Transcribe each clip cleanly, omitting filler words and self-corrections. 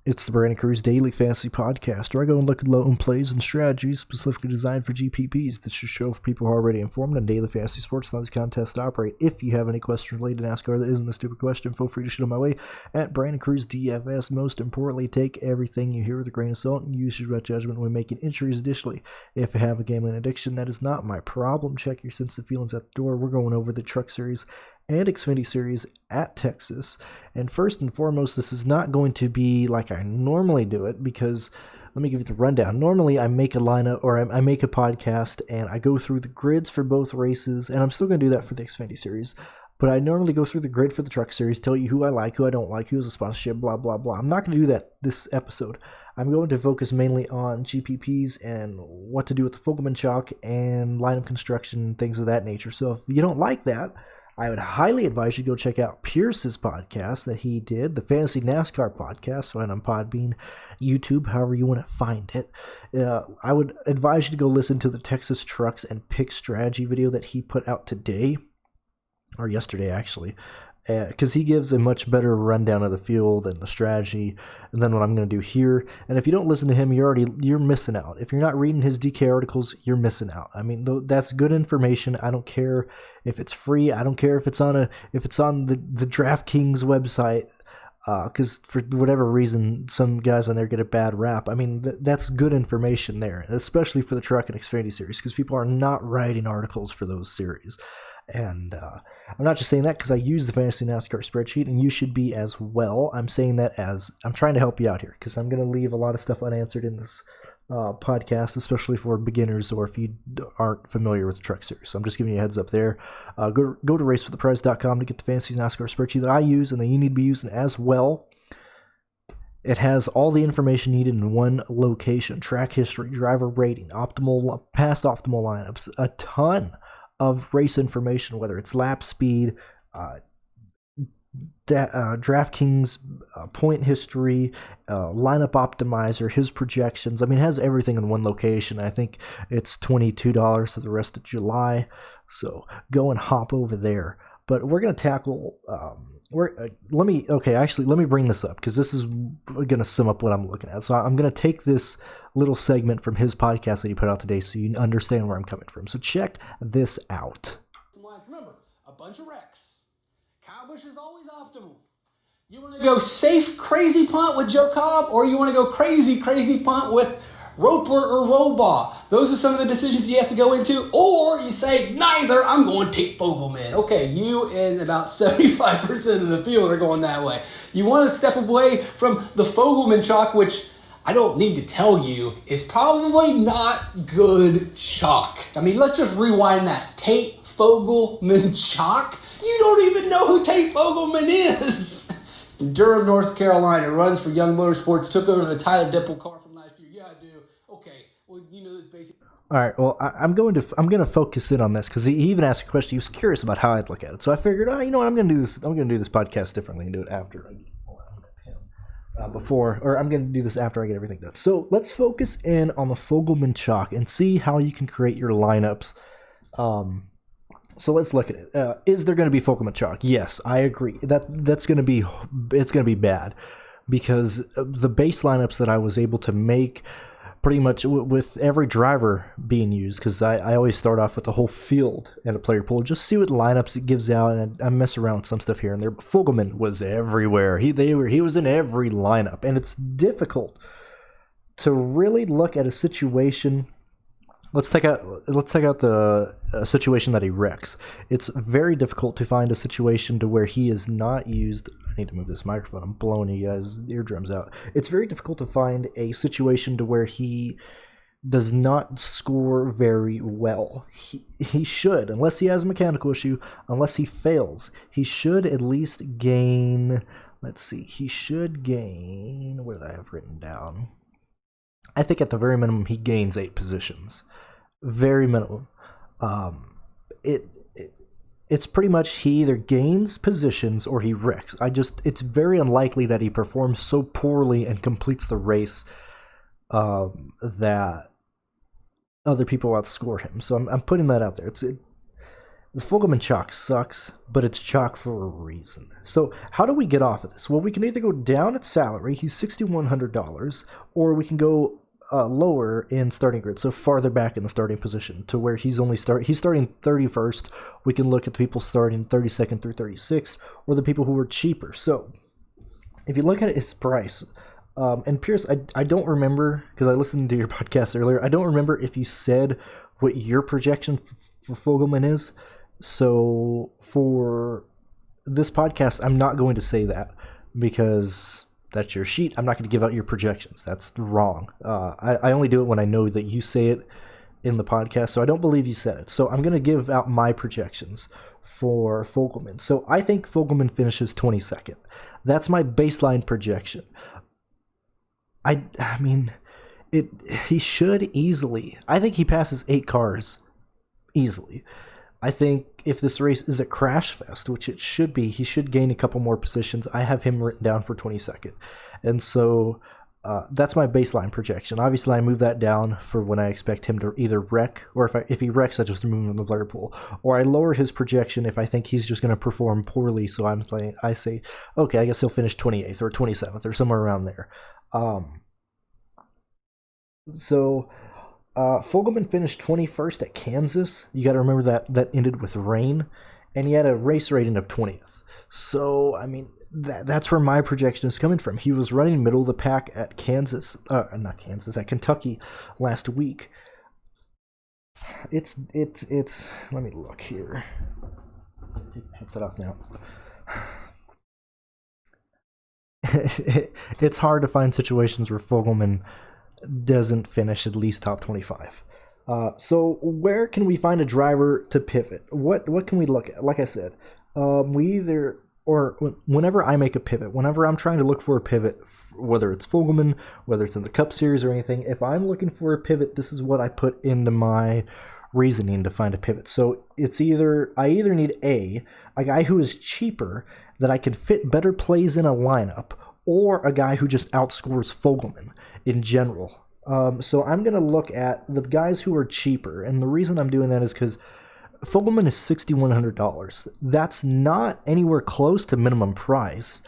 It's the Brandon Cruz Daily Fantasy Podcast, where I go and look at low plays and strategies specifically designed for GPPs that should show for people who are already informed on daily fantasy sports and how these contests operate. If you have any questions related to NASCAR that isn't a stupid question, feel free to shoot on my way at BrandonCruzDFS. Most importantly, take everything you hear with a grain of salt and use your judgment when making entries. Additionally, if you have a gambling addiction, that is not my problem. Check your sensitive feelings at the door. We're going over the Truck Series and Xfinity Series at Texas. And first and foremost, this is not going to be like I normally do it, because let me give you the rundown. Normally, I make a lineup, or I make a podcast, and I go through the grids for both races, and I'm still going to do that for the Xfinity Series. But I normally go through the grid for the Truck Series, tell you who I like, who I don't like, who's a sponsorship, blah, blah, blah. I'm not going to do that this episode. I'm going to focus mainly on GPPs and what to do with the Fogelman chalk and lineup construction, things of that nature. So if you don't like that, I would highly advise you go check out Pierce's podcast that he did, the Fantasy NASCAR podcast, find on Podbean, YouTube, however you want to find it. I would advise you to go listen to the Texas Trucks and Pick Strategy video that he put out today, or yesterday actually, because he gives a much better rundown of the field and the strategy than what I'm going to do here. And if you don't listen to him, you're missing out. If you're not reading his DK articles, you're missing out. I mean, that's good information. I don't care if it's free. I don't care if it's on the DraftKings website, because for whatever reason, some guys on there get a bad rap. I mean, that's good information there, especially for the Truck and Xfinity Series, because people are not writing articles for those series. And I'm not just saying that because I use the Fantasy NASCAR spreadsheet, and you should be as well. I'm saying that as I'm trying to help you out here, because I'm going to leave a lot of stuff unanswered in this podcast, especially for beginners or if you aren't familiar with the Truck Series. So I'm just giving you a heads up there. Go to racefortheprize.com to get the Fantasy NASCAR spreadsheet that I use and that you need to be using as well. It has all the information needed in one location: track history, driver rating, optimal, past optimal lineups, a ton of race information, whether it's lap speed, DraftKings point history, lineup optimizer, his projections. I mean, it has everything in one location. I think it's $22 for the rest of July, so go and hop over there. But we're going to tackle let me bring this up, because this is going to sum up what I'm looking at. So I'm going to take this little segment from his podcast that he put out today so you understand where I'm coming from. So check this out. Remember, a bunch of wrecks. Kyle Busch is always optimal. You want to go safe, crazy punt with Joe Cobb, or you want to go crazy, crazy punt with Roper or Robaugh? Those are some of the decisions you have to go into. Or you say, neither, I'm going to take Fogelman. Okay, you and about 75% of the field are going that way. You want to step away from the Fogelman chalk, which I don't need to tell you is probably not good chalk. I mean, let's just rewind that. Tate Fogelman chalk? You don't even know who Tate Fogelman is. In Durham, North Carolina, runs for Young Motorsports, took over the Tyler Dipple car from last year. Yeah, I do. Okay, well, you know this basic. All right, well, I'm going to focus in on this, because he even asked a question. He was curious about how I'd look at it, so I figured, you know what, I'm going to do this podcast differently and do it after I get I'm going to do this after I get everything done. So let's focus in on the Fogelman chalk and see how you can create your lineups. So let's look at it. Is there going to be Fogelman chalk? Yes, I agree. It's going to be bad, because the base lineups that I was able to make pretty much with every driver being used, because I always start off with the whole field and a player pool, just see what lineups it gives out, and I mess around with some stuff here and there. But Fogelman was everywhere. He was in every lineup, and it's difficult to really look at a situation. Let's take out the situation that he wrecks. It's very difficult to find a situation to where he is not used. I need to move this microphone. I'm blowing you guys' eardrums out. It's very difficult to find a situation to where he does not score very well. He should, unless he has a mechanical issue, unless he fails, he should at least gain. Let's see. He should gain. What did I have written down? I think at the very minimum he gains 8 positions. Very minimum. It's pretty much he either gains positions or he wrecks. It's very unlikely that he performs so poorly and completes the race that other people outscore him. So I'm putting that out there. The Fogelman chalk sucks, but it's chalk for a reason. So how do we get off of this? Well, we can either go down at salary, he's $6,100, or we can go lower in starting grid, so farther back in the starting position to where he's starting 31st. We can look at the people starting 32nd through 36th, or the people who were cheaper. So if you look at his price, and Pierce, I don't remember, because I listened to your podcast earlier, I don't remember if you said what your projection for Fogelman is. So for this podcast, I'm not going to say that, because that's your sheet. I'm not going to give out your projections. That's wrong. I only do it when I know that you say it in the podcast, so I don't believe you said it. So I'm going to give out my projections for Fogelman. So I think Fogelman finishes 22nd. That's my baseline projection. I mean, he should easily. I think he passes 8 cars easily. I think if this race is a crash fest, which it should be, he should gain a couple more positions. I have him written down for 22nd. And so that's my baseline projection. Obviously, I move that down for when I expect him to either wreck, or if he wrecks, I just move him in the player pool. Or I lower his projection if I think he's just going to perform poorly. So I say, okay, I guess he'll finish 28th or 27th or somewhere around there. Fogelman finished 21st at Kansas. You got to remember that ended with rain, and he had a race rating of 20th. So, I mean, that's where my projection is coming from. He was running middle of the pack at at Kentucky last week. It's. Let me look here. Headset off now. It's hard to find situations where Fogelman doesn't finish at least top 25. So where can we find a driver to pivot? What can we look at? Like I said, whenever I make a pivot, whenever I'm trying to look for a pivot, whether it's Fogelman, whether it's in the Cup Series or anything, if I'm looking for a pivot, this is what I put into my reasoning to find a pivot. So it's I either need a guy who is cheaper that I can fit better plays in a lineup, or a guy who just outscores Fogelman in general. So I'm going to look at the guys who are cheaper, and the reason I'm doing that is because Fogelman is $6,100. That's not anywhere close to minimum price.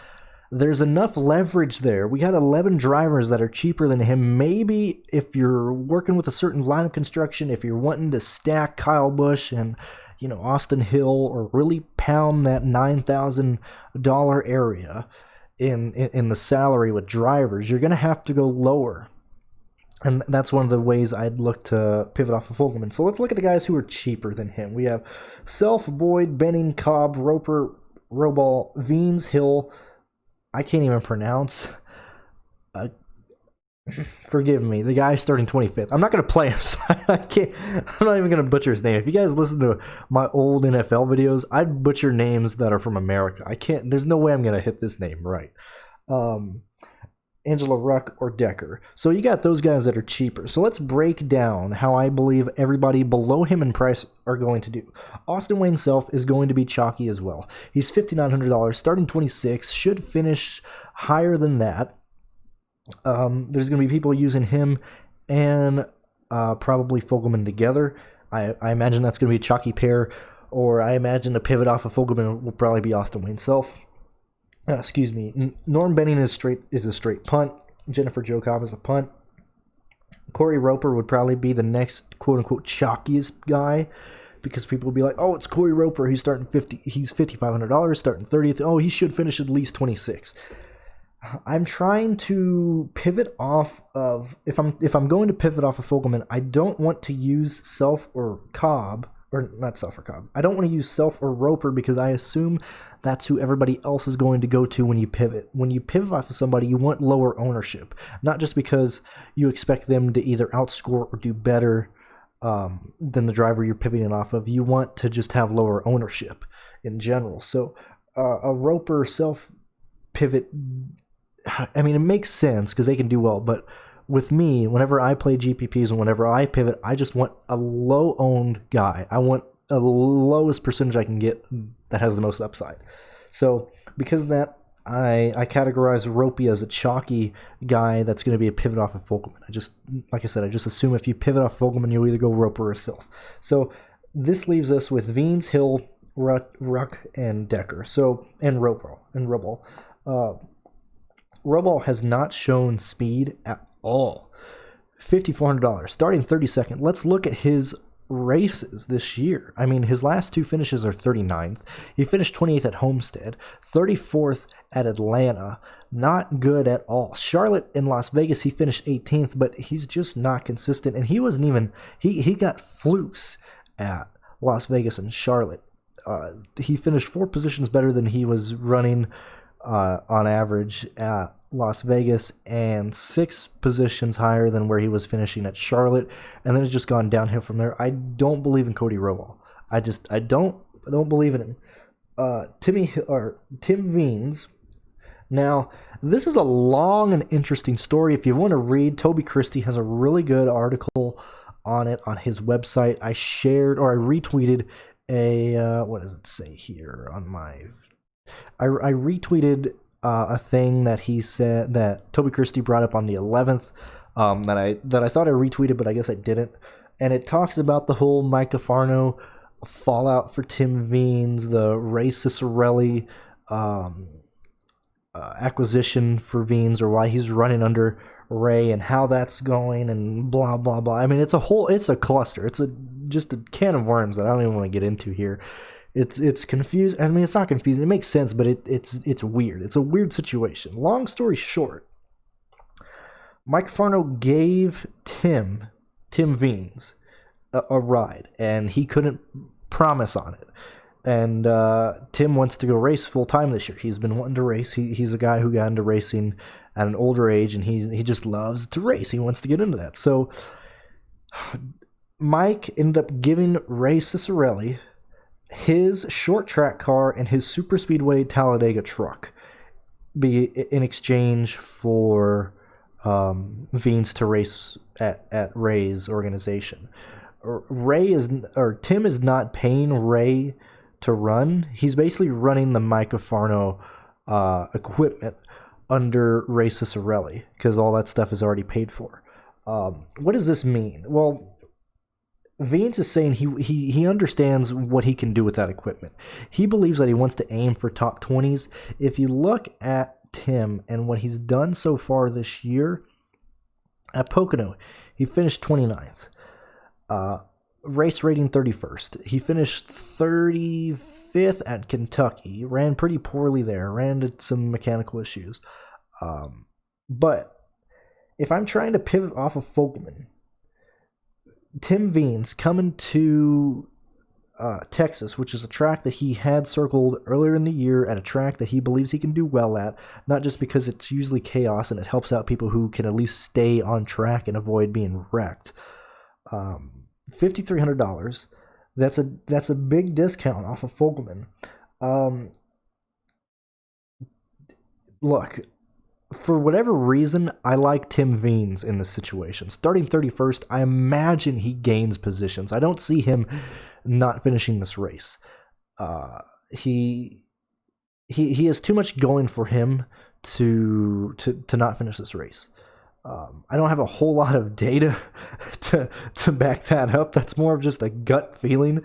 There's enough leverage there. We got 11 drivers that are cheaper than him. Maybe if you're working with a certain lineup construction, if you're wanting to stack Kyle Busch and Austin Hill, or really pound that $9,000 area in the salary with drivers, you're going to have to go lower. And that's one of the ways I'd look to pivot off of Fogelman. So let's look at the guys who are cheaper than him. We have Self, Boyd, Benning, Cobb, Roper, Robal, Veens, Hill. I can't even pronounce. Forgive me. The guy starting 25th. I'm not going to play him, so I can't. I'm not even going to butcher his name. If you guys listen to my old NFL videos, I'd butcher names that are from America. I can't. There's no way I'm going to hit this name right. Angela Ruck or Decker. So you got those guys that are cheaper. So let's break down how I believe everybody below him in price are going to do. Austin Wayne Self is going to be chalky as well. He's $5,900, starting 26, should finish higher than that. There's going to be people using him and probably Fogelman together. I imagine that's going to be a chalky pair, or I imagine the pivot off of Fogelman will probably be Austin Wayne Self. Excuse me. Norm Benning is a straight punt. Jennifer Joe Cobb is a punt. Corey Roper would probably be the next quote-unquote chalkiest guy, because people will be like, oh, it's Corey Roper. He's starting he's $5,500, starting 30th. Oh, he should finish at least 26. I'm trying to pivot off of, if I'm going to pivot off of Fogelman, I don't want to use Self or Cobb, or not Self or Cobb. I don't want to use Self or Roper, because I assume that's who everybody else is going to go to when you pivot. When you pivot off of somebody, you want lower ownership, not just because you expect them to either outscore or do better than the driver you're pivoting off of. You want to just have lower ownership in general. So a Roper Self pivot, I mean, it makes sense because they can do well, but with me, whenever I play GPPs and whenever I pivot, I just want a low-owned guy. I want a lowest percentage I can get that has the most upside. So because of that, I categorize Ropey as a chalky guy that's going to be a pivot off of Fogelman. Like I said, I just assume if you pivot off Fogelman, you'll either go Roper or Self. So this leaves us with Veens, Hill, Ruck, and Decker. So, and Rubble. Rubble has not shown speed at all. $5,400, starting 32nd. Let's look at his races this year. I mean, his last two finishes are 39th. He finished 28th at Homestead, 34th at Atlanta. Not good at all. Charlotte and Las Vegas, he finished 18th, but he's just not consistent. And he wasn't even, he got flukes at Las Vegas and Charlotte. He finished 4 positions better than he was running on average at Las Vegas, and 6 positions higher than where he was finishing at Charlotte, and then it's just gone downhill from there. I don't believe in Cody Rowell. I don't believe in him. Tim Veens. Now, this is a long and interesting story. If you want to read, Toby Christie has a really good article on it on his website. I retweeted what does it say here on my? I retweeted a thing that he said that Toby Christie brought up on the 11th that I thought I retweeted, but I guess I didn't. And it talks about the whole Mike Farno fallout for Tim Veens, the Ray Ciccarelli acquisition for Veens, or why he's running under Ray and how that's going and blah, blah, blah. I mean, it's a cluster. It's just a can of worms that I don't even want to get into here. It's confused. I mean, it's not confusing. It makes sense, but it's weird. It's a weird situation. Long story short, Mike Farno gave Tim Veens a ride, and he couldn't promise on it. And Tim wants to go race full time this year. He's been wanting to race. He's a guy who got into racing at an older age, and he just loves to race. He wants to get into that. So Mike ended up giving Ray Ciccarelli his short track car and his super speedway Talladega truck in exchange for Veens to race at Ray's organization. Tim is not paying Ray to run. He's basically running the Mike Farno equipment under Ray Ciccarelli because all that stuff is already paid for. What does this mean? Well, Veens is saying he understands what he can do with that equipment. He believes that he wants to aim for top 20s. If you look at Tim and what he's done so far this year, at Pocono, he finished 29th. Race rating 31st. He finished 35th at Kentucky. He ran pretty poorly there. Ran into some mechanical issues. But if I'm trying to pivot off of Fogelman, Tim Veens coming to Texas, which is a track that he had circled earlier in the year at a track that he believes he can do well at, not just because it's usually chaos and it helps out people who can at least stay on track and avoid being wrecked. $5,300. That's a big discount off of Fogelman. Look, for whatever reason, I like Tim Veens in this situation. Starting 31st, I imagine he gains positions. I don't see him not finishing this race. He has too much going for him to not finish this race. I don't have a whole lot of data to back that up. That's more of just a gut feeling.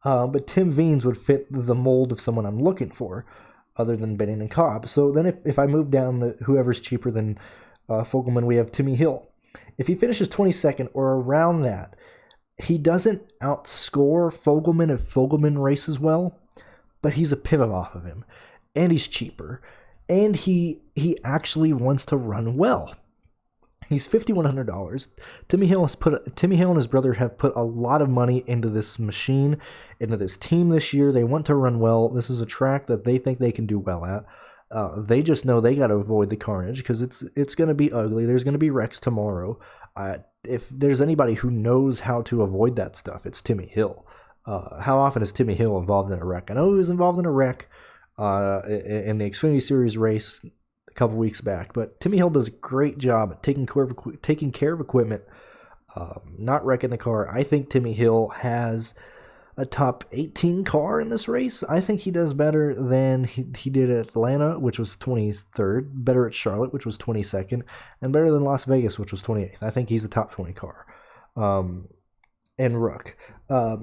But Tim Veens would fit the mold of someone I'm looking for, other than Brennan and Cobb. So then if I move down whoever's cheaper than Fogelman, we have Timmy Hill. If he finishes 22nd or around that, he doesn't outscore Fogelman if Fogelman races well, but he's a pivot off of him. And he's cheaper. And he actually wants to run well. He's $5,100. Timmy Hill and his brother have put a lot of money into this machine, into this team this year. They want to run well. This is a track that they think they can do well at. They just know they got to avoid the carnage because it's going to be ugly. There's going to be wrecks tomorrow. If there's anybody who knows how to avoid that stuff, it's Timmy Hill. How often is Timmy Hill involved in a wreck? I know he was involved in a wreck in the Xfinity Series race couple weeks back, but Timmy Hill does a great job at taking care of equipment, not wrecking the car. I think Timmy Hill has a top 18 car in this race. I think he does better than he did at Atlanta, which was 23rd, better at Charlotte, which was 22nd, and better than Las Vegas, which was 28th. I think he's a top 20 car. and Rook.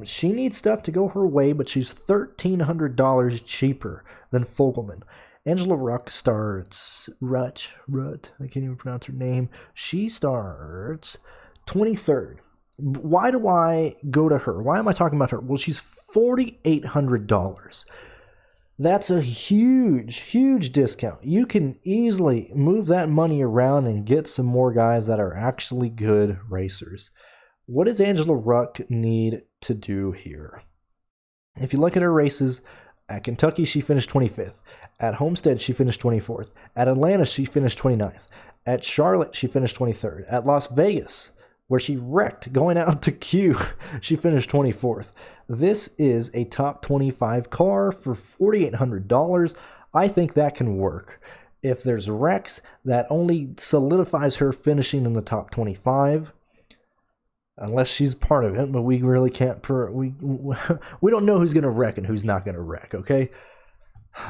She needs stuff to go her way, but she's $1,300 cheaper than Fogelman. Angela Ruck starts Rut. I can't even pronounce her name. She starts 23rd. Why do I go to her? Why am I talking about her? Well, she's $4,800. That's a huge discount. You can easily move that money around and get some more guys that are actually good racers. What does Angela Ruck need to do here? If you look at her races, at Kentucky, she finished 25th. At Homestead, she finished 24th. At Atlanta, she finished 29th. At Charlotte, she finished 23rd. At Las Vegas, where she wrecked going out to Q, she finished 24th. This is a top 25 car for $4,800. I think that can work. If there's wrecks, that only solidifies her finishing in the top 25. Unless she's part of it, but we really can't. We don't know who's going to wreck and who's not going to wreck, okay?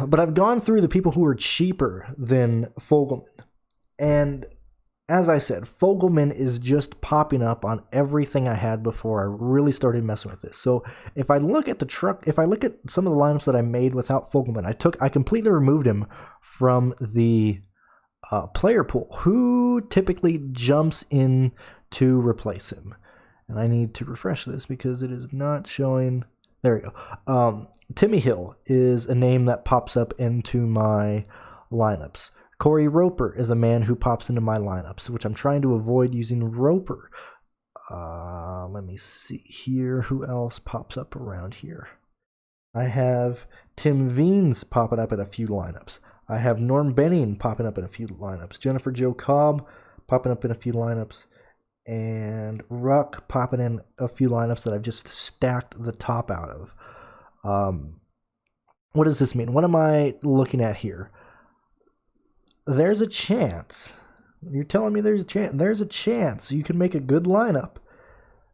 But I've gone through the people who are cheaper than Fogelman. And as I said, Fogelman is just popping up on everything I had before I really started messing with this. So if I look at if I look at some of the lineups that I made without Fogelman, I completely removed him from the player pool. Who typically jumps in to replace him? And I need to refresh this because it is not showing. There we go. Timmy Hill is a name that pops up into my lineups. Corey Roper is a man who pops into my lineups, which I'm trying to avoid using Roper. Let me see here. Who else pops up around here? I have Tim Veens popping up in a few lineups. I have Norm Benning popping up in a few lineups. Joe Cobb popping up in a few lineups. And Ruck popping in a few lineups that I've just stacked the top out of. What does this mean? What am I looking at here? There's a chance. You're telling me there's a chance. There's a chance you can make a good lineup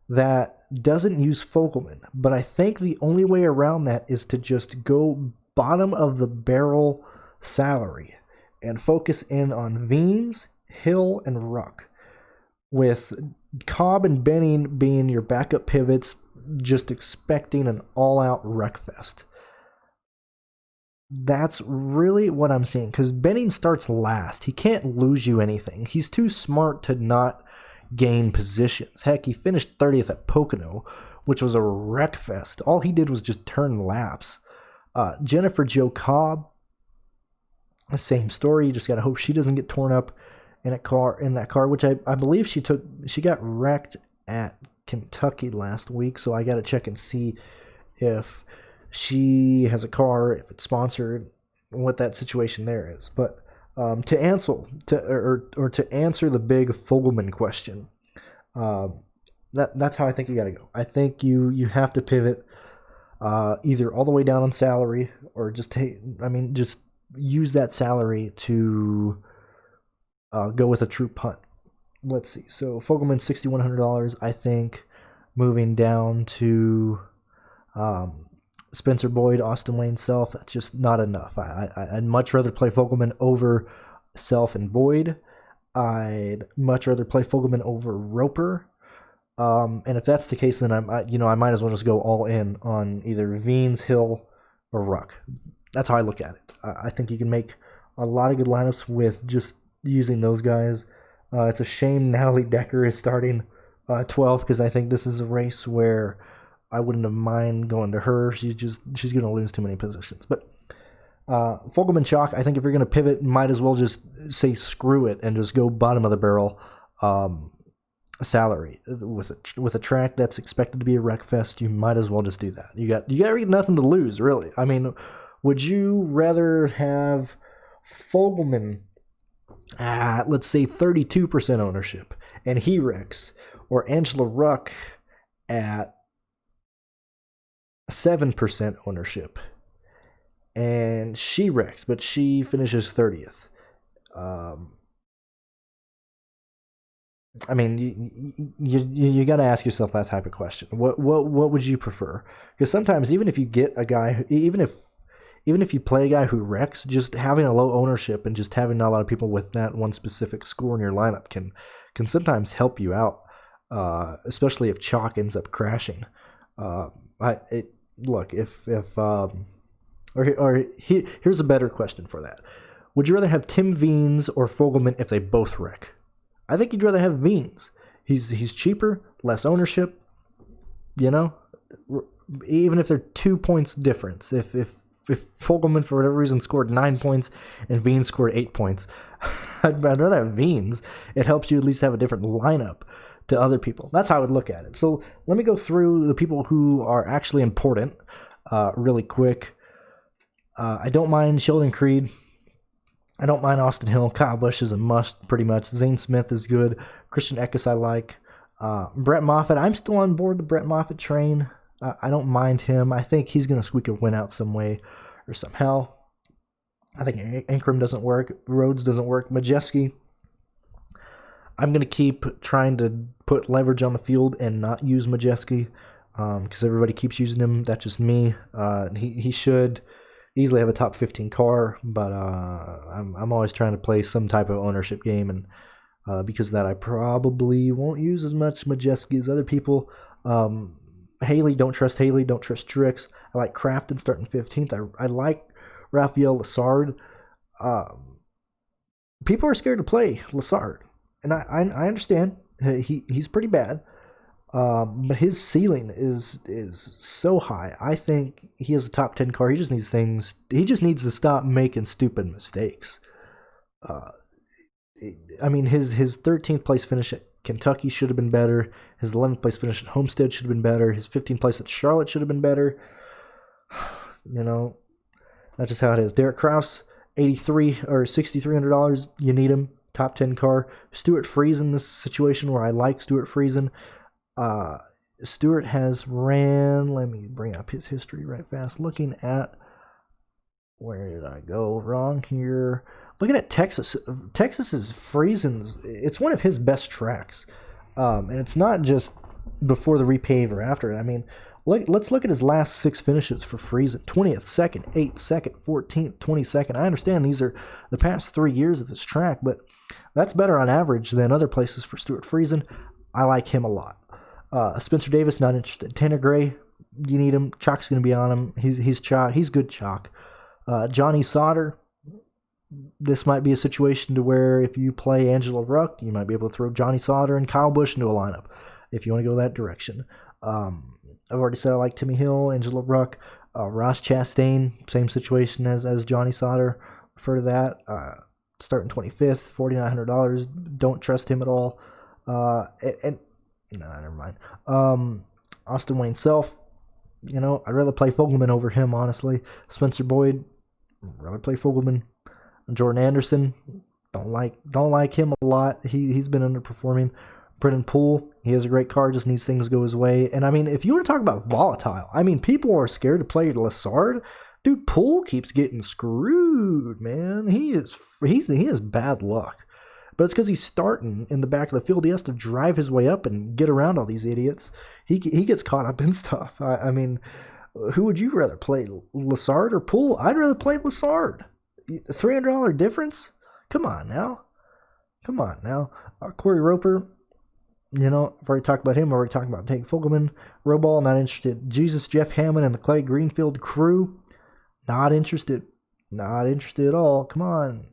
that doesn't use Fogelman. But I think the only way around that is to just go bottom of the barrel salary and focus in on Veens, Hill, and Ruck. With Cobb and Benning being your backup pivots, just expecting an all-out wreckfest. That's really what I'm seeing, because Benning starts last. He can't lose you anything. He's too smart to not gain positions. Heck, he finished 30th at Pocono, which was a wreckfest. All he did was just turn laps. Joe Cobb, same story. You just got to hope she doesn't get torn up in that car, which I believe she got wrecked at Kentucky last week, so I got to check and see if she has a car, if it's sponsored, what that situation there is. But to answer the big Fogelman question, that's how I think you got to go. I think you have to pivot either all the way down on salary or just use that salary to go with a true punt. Let's see. So Fogelman, $6,100. I think moving down to Spencer Boyd, Austin Wayne, Self, that's just not enough. I'd much rather play Fogelman over Self and Boyd. I'd much rather play Fogelman over Roper. And if that's the case, then I might as well just go all in on either Veens, Hill, or Ruck. That's how I look at it. I think you can make a lot of good lineups with just using those guys. It's a shame Natalie Decker is starting 12th, because I think this is a race where I wouldn't have mind going to her. She's going to lose too many positions. But Fogelman chalk, I think if you're going to pivot, might as well just say screw it and just go bottom of the barrel salary with a track that's expected to be a wreck fest. You might as well just do that. You got nothing to lose, really. I mean, would you rather have Fogelman at, let's say, 32% ownership and he wrecks, or Angela Ruck at 7% ownership and she wrecks, but she finishes 30th? I mean, you got to ask yourself that type of question. What would you prefer? Because sometimes even if you get a guy, even if you play a guy who wrecks, just having a low ownership and just having not a lot of people with that one specific score in your lineup can sometimes help you out. especially if chalk ends up crashing. Here's a better question for that. Would you rather have Tim Veens or Fogelman if they both wreck? I think you'd rather have Veens. He's cheaper, less ownership, you know? Even if they're 2 points difference. If Fogelman, for whatever reason, scored 9 points and Veens scored 8 points, I'd rather have Veens. It helps you at least have a different lineup to other people. That's how I would look at it. So let me go through the people who are actually important really quick. I don't mind Sheldon Creed. I don't mind Austin Hill. Kyle Busch is a must, pretty much. Zane Smith is good. Christian Eckes I like. Brett Moffitt, I'm still on board the Brett Moffitt train. I don't mind him. I think he's going to squeak a win out some way or somehow. I think Ankrum doesn't work. Rhodes doesn't work. Majeski, I'm going to keep trying to put leverage on the field and not use Majeski because everybody keeps using him. That's just me. He should easily have a top 15 car, but I'm always trying to play some type of ownership game, and because of that, I probably won't use as much Majeski as other people. Haley, don't trust Haley. Don't trust Trix. I like Crafton starting 15th. I like Raphael Lessard. People are scared to play Lessard, and I understand. He's pretty bad, but his ceiling is so high. I think he has a top 10 car. He just needs things. He just needs to stop making stupid mistakes. I mean, his 13th place finish at Kentucky should have been better. His 11th place finish at Homestead should have been better. His 15th place at Charlotte should have been better. You know, that's just how it is. Derek Kraus, $83 or $6,300. You need him. Top 10 car. Stuart Friesen, this situation where I like Stuart Friesen. Stuart has ran, let me bring up his history right fast. Looking at, where did I go wrong here? Looking at Texas. Texas is Friesen's, it's one of his best tracks. And it's not just before the repave or after it. I mean, let's look at his last 6 finishes for Friesen. 20th, 2nd, 8th, 2nd, 14th, 22nd. I understand these are the past 3 years of this track, but that's better on average than other places for Stuart Friesen. I like him a lot. Spencer Davis, not interested. Tanner Gray, you need him. Chalk's going to be on him. He's chalk. He's good chalk. Johnny Sauter, this might be a situation to where if you play Angela Ruck, you might be able to throw Johnny Sauter and Kyle Busch into a lineup if you want to go that direction. I've already said I like Timmy Hill, Angela Ruck. Ross Chastain, same situation as Johnny Sauter. Refer to that. Starting 25th, $4,900. Don't trust him at all. No, never mind. Austin Wayne Self, you know, I'd rather play Fogelman over him, honestly. Spencer Boyd, I'd rather play Fogelman. Jordan Anderson, don't like him a lot. He's been underperforming. Brennan Poole, he has a great car, just needs things to go his way. And I mean, if you want to talk about volatile, I mean, people are scared to play Lessard. Dude, Poole keeps getting screwed, man. He has bad luck. But it's because he's starting in the back of the field. He has to drive his way up and get around all these idiots. He gets caught up in stuff. I mean, who would you rather play, Lessard or Poole? I'd rather play Lessard. $300 difference? Come on now. Corey Roper, you know, I've already talked about him. I've already talked about Tank Fogelman. Roball, not interested. Jesus, Jeff Hammond, and the Clay Greenfield crew, not interested. Not interested at all. Come on.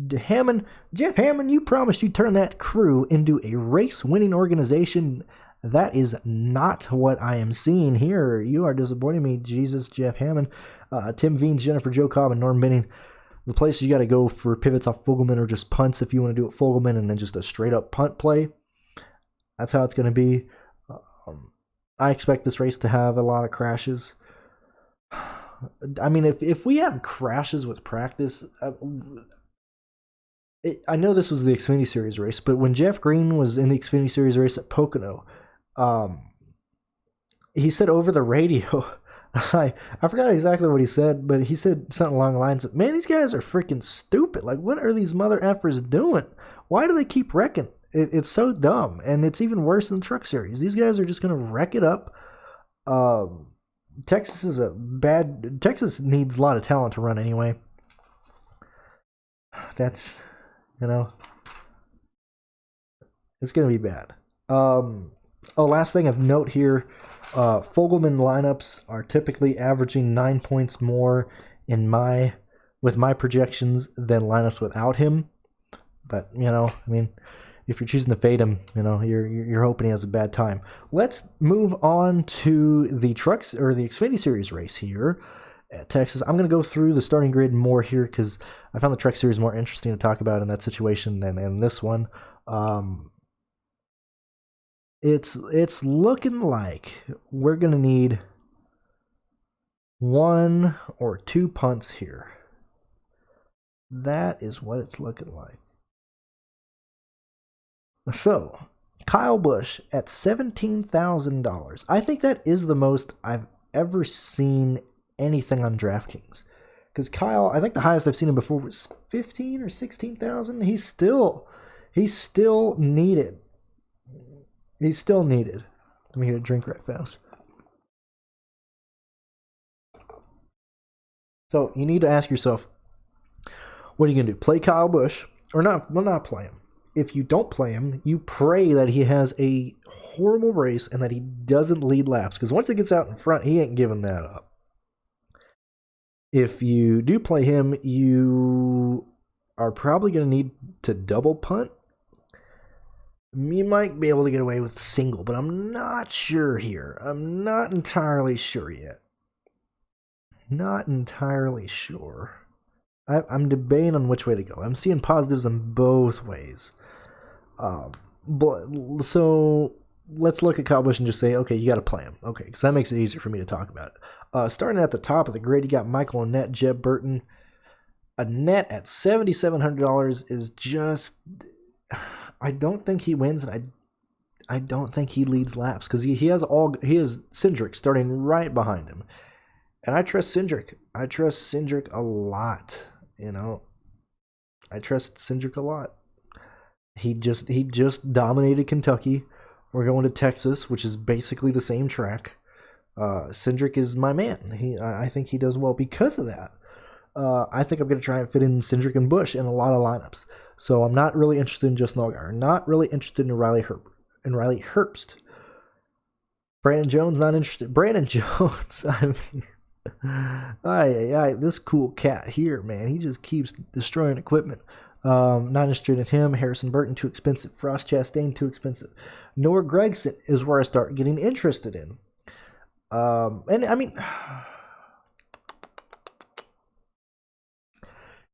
Jeff Hammond, you promised you'd turn that crew into a race-winning organization. That is not what I am seeing here. You are disappointing me, Jesus, Jeff Hammond. Tim Veens, Jennifer, Joe Cobb, and Norm Benning. The places you got to go for pivots off Fogelman or just punts if you want to do it Fogelman and then just a straight-up punt play. That's how it's going to be. I expect this race to have a lot of crashes. I mean, if we have crashes with practice... I know this was the Xfinity Series race, but when Jeff Green was in the Xfinity Series race at Pocono, he said over the radio, I forgot exactly what he said, but he said something along the lines of, man, these guys are freaking stupid. Like, what are these mother effers doing? Why do they keep wrecking? It's so dumb, and it's even worse than the Truck Series. These guys are just going to wreck it up. Texas needs a lot of talent to run anyway. That's... You know, it's going to be bad. Last thing of note here, Fogelman lineups are typically averaging 9 points more with my projections than lineups without him. But, if you're choosing to fade him, you're hoping he has a bad time. Let's move on to the trucks or the Xfinity Series race here at Texas. I'm going to go through the starting grid more here because I found the Truck Series more interesting to talk about in that situation than in this one. It's looking like we're going to need 1 or 2 punts here. That is what it's looking like. So, Kyle Busch at $17,000. I think that is the most I've ever seen anything on DraftKings. Because Kyle, I think the highest I've seen him before was 15 or 16,000. He's still needed. He's still needed. Let me get a drink right fast. So you need to ask yourself, what are you going to do? Play Kyle Busch or not? Well, not play him. If you don't play him, you pray that he has a horrible race and that he doesn't lead laps. Because once he gets out in front, he ain't giving that up. If you do play him, you are probably going to need to double punt. You might be able to get away with single, but I'm not sure here. I'm not entirely sure yet. Not entirely sure. I'm debating on which way to go. I'm seeing positives in both ways. So let's look at Kyle Busch and just say, okay, you got to play him. Okay, because that makes it easier for me to talk about it. Starting at the top of the grid, you got Michael Annette, Jeb Burton. Annette at $7,700 is just... I don't think he wins, and I don't think he leads laps because he has Cindric starting right behind him, and I trust Cindric. I trust Cindric a lot. I trust Cindric a lot. He just dominated Kentucky. We're going to Texas, which is basically the same track. Cindric is my man. I think he does well because of that. I think I'm going to try and fit in Cindric and Busch in a lot of lineups. So I'm not really interested in Justin Allgaier. Not really interested in Riley Herbst. Brandon Jones, not interested. Brandon Jones, this cool cat here, man. He just keeps destroying equipment. Not interested in him. Harrison Burton, too expensive. Frost Chastain, too expensive. Noah Gragson is where I start getting interested in.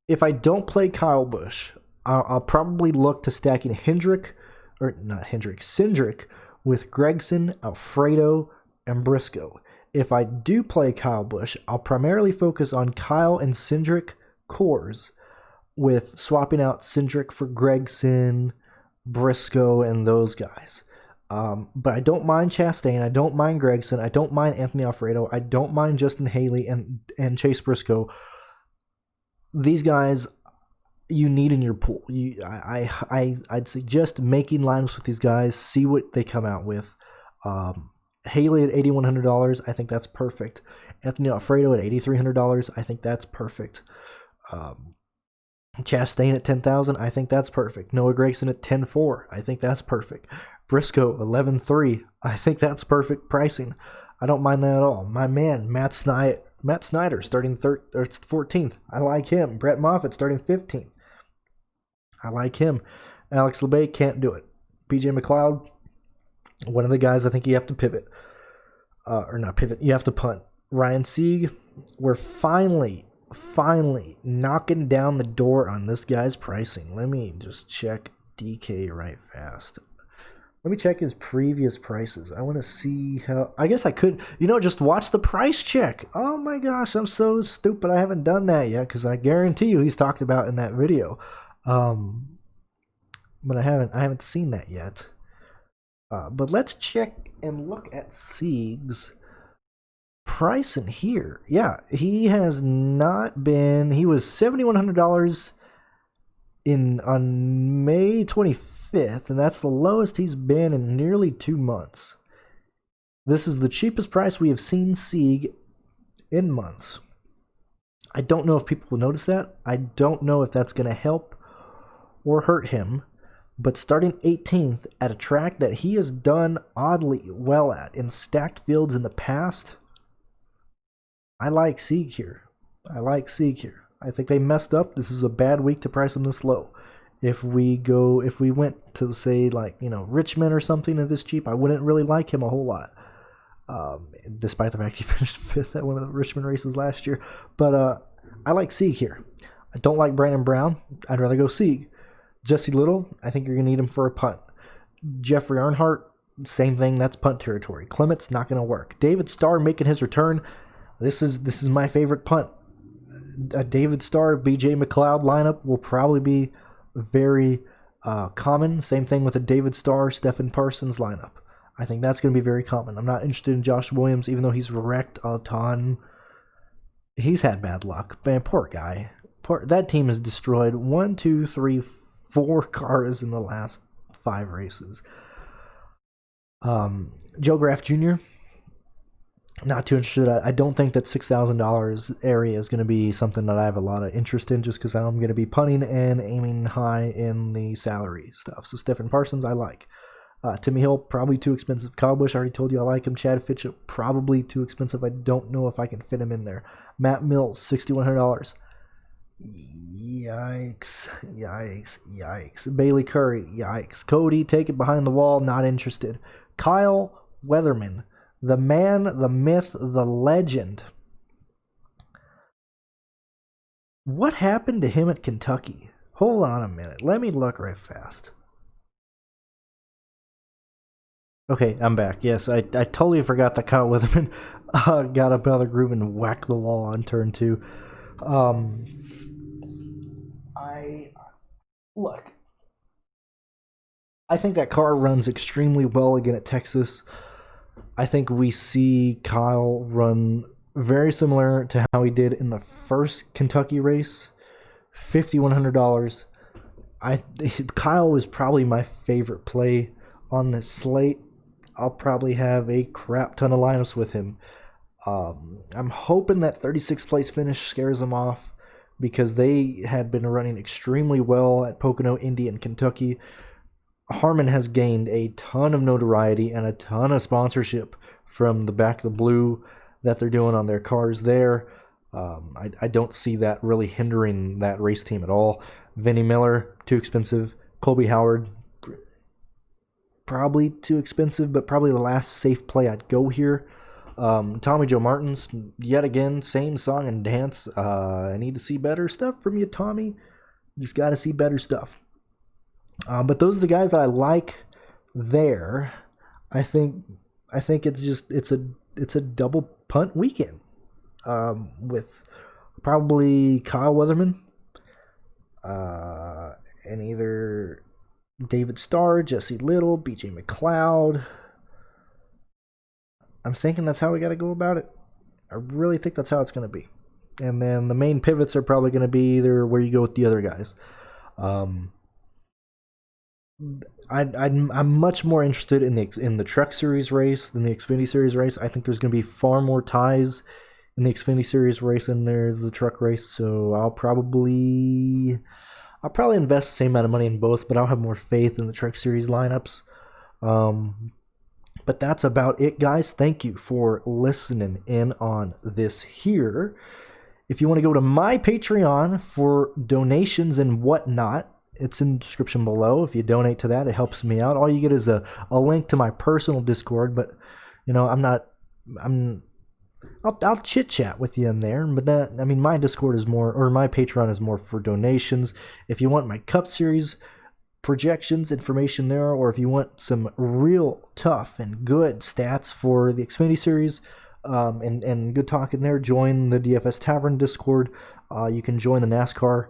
If I don't play Kyle Busch, I'll probably look to stacking Cindric with Gragson, Alfredo, and Briscoe. If I do play Kyle Busch, I'll primarily focus on Kyle and Cindric cores, with swapping out Cindric for Gragson, Briscoe, and those guys. But I don't mind Chastain. I don't mind Gragson. I don't mind Anthony Alfredo. I don't mind Justin Haley and Chase Briscoe. These guys you need in your pool. I'd suggest making lineups with these guys. See what they come out with. Haley at $8,100. I think that's perfect. Anthony Alfredo at $8,300. I think that's perfect. Chastain at $10,000. I think that's perfect. Noah Gragson at $10,400. I think that's perfect. Briscoe $11,300. I think that's perfect pricing. I don't mind that at all. My man Matt Snyder starting 14th. I like him. Brett Moffitt starting 15th. I like him. Alex LeBay can't do it. BJ McLeod, one of the guys I think you have to pivot. Or not pivot, you have to punt. Ryan Sieg, we're finally knocking down the door on this guy's pricing. Let me just check DK right fast. Let me check his previous prices. I want to see how... I guess I could... just watch the price check. Oh my gosh, I'm so stupid. I haven't done that yet because I guarantee you he's talked about in that video. But I haven't seen that yet. But let's check and look at Sieg's price in here. Yeah, he has not been... He was $7,100 on May 25th, and that's the lowest he's been in nearly 2 months. This is the cheapest price we have seen Sieg in months. I don't know if people will notice that. I don't know if that's going to help or hurt him, but starting 18th at a track that he has done oddly well at in stacked fields in the past, I like Sieg here. I think they messed up. This is a bad week to price him this low. If we went to, say, like, Richmond or something at this cheap, I wouldn't really like him a whole lot. Despite the fact he finished 5th at one of the Richmond races last year. But I like Sieg here. I don't like Brandon Brown. I'd rather go Sieg. Jesse Little, I think you're going to need him for a punt. Jeffrey Earnhardt, same thing. That's punt territory. Clement's not going to work. David Starr making his return. This is my favorite punt. A David Starr, BJ McLeod lineup will probably be very common. Same thing with a David Starr, Stephen Parsons lineup. I think that's going to be very common. I'm not interested in Josh Williams, even though he's wrecked a ton. He's had bad luck. Man, poor guy. That team has destroyed 1, 2, 3, 4 cars in the last 5 races. Joe Graff Jr., not too interested. I don't think that $6,000 area is going to be something that I have a lot of interest in, just because I'm going to be punting and aiming high in the salary stuff. So Stephen Parsons, I like. Timmy Hill, probably too expensive. Kyle Busch, I already told you I like him. Chad Fitchett, probably too expensive. I don't know if I can fit him in there. Matt Mills, $6,100. Yikes. Bailey Curry, yikes. Cody, take it behind the wall, not interested. Kyle Weatherman, the man, the myth, the legend. What happened to him at Kentucky? Hold on a minute. Let me look right fast. Okay, I'm back. Yes, I totally forgot that Kyle Weatherman got up out of the groove and whacked the wall on turn 2. I think that car runs extremely well again at Texas. I think we see Kyle run very similar to how he did in the first Kentucky race, $5,100. Kyle was probably my favorite play on this slate. I'll probably have a crap ton of lineups with him. I'm hoping that 36th place finish scares him off, because they had been running extremely well at Pocono, Indy, and Kentucky. Harmon has gained a ton of notoriety and a ton of sponsorship from the Back of the Blue that they're doing on their cars there. I don't see that really hindering that race team at all. Vinnie Miller, too expensive. Colby Howard, probably too expensive, but probably the last safe play I'd go here. Tommy Joe Martins, yet again, same song and dance. I need to see better stuff from you, Tommy. Just got to see better stuff. But those are the guys that I like there. I think it's a double punt weekend with probably Kyle Weatherman and either David Starr, Jesse Little, BJ McLeod. I'm thinking that's how we got to go about it. I really think that's how it's going to be. And then the main pivots are probably going to be either where you go with the other guys. I'm much more interested in the Truck Series race than the Xfinity Series race. I think there's going to be far more ties in the Xfinity Series race than there's the Truck race. So I'll probably invest the same amount of money in both, but I'll have more faith in the Truck Series lineups. But that's about it, guys. Thank you for listening in on this here. If you want to go to my Patreon for donations and whatnot, it's in the description below. If you donate to that, it helps me out. All you get is a link to my personal Discord, but I'll chit chat with you in there. But my Discord is more, or my Patreon is more for donations. If you want my Cup Series projections, information there, or if you want some real tough and good stats for the Xfinity Series, and good talk in there, join the DFS Tavern Discord. You can join the NASCAR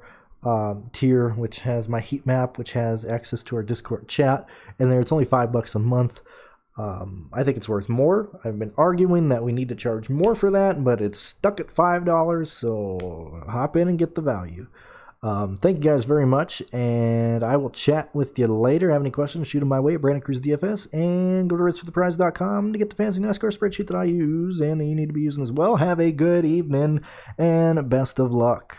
tier, which has my heat map, which has access to our Discord chat, and there it's only $5 a month. I think it's worth more. I've been arguing that we need to charge more for that, but it's stuck at $5, so hop in and get the value. Thank you guys very much, and I will chat with you later. Have any questions, shoot them my way at BrandonCruzDFS, and go to RaceForThePrize.com to get the fancy NASCAR spreadsheet that I use and that you need to be using as well. Have a good evening, and best of luck.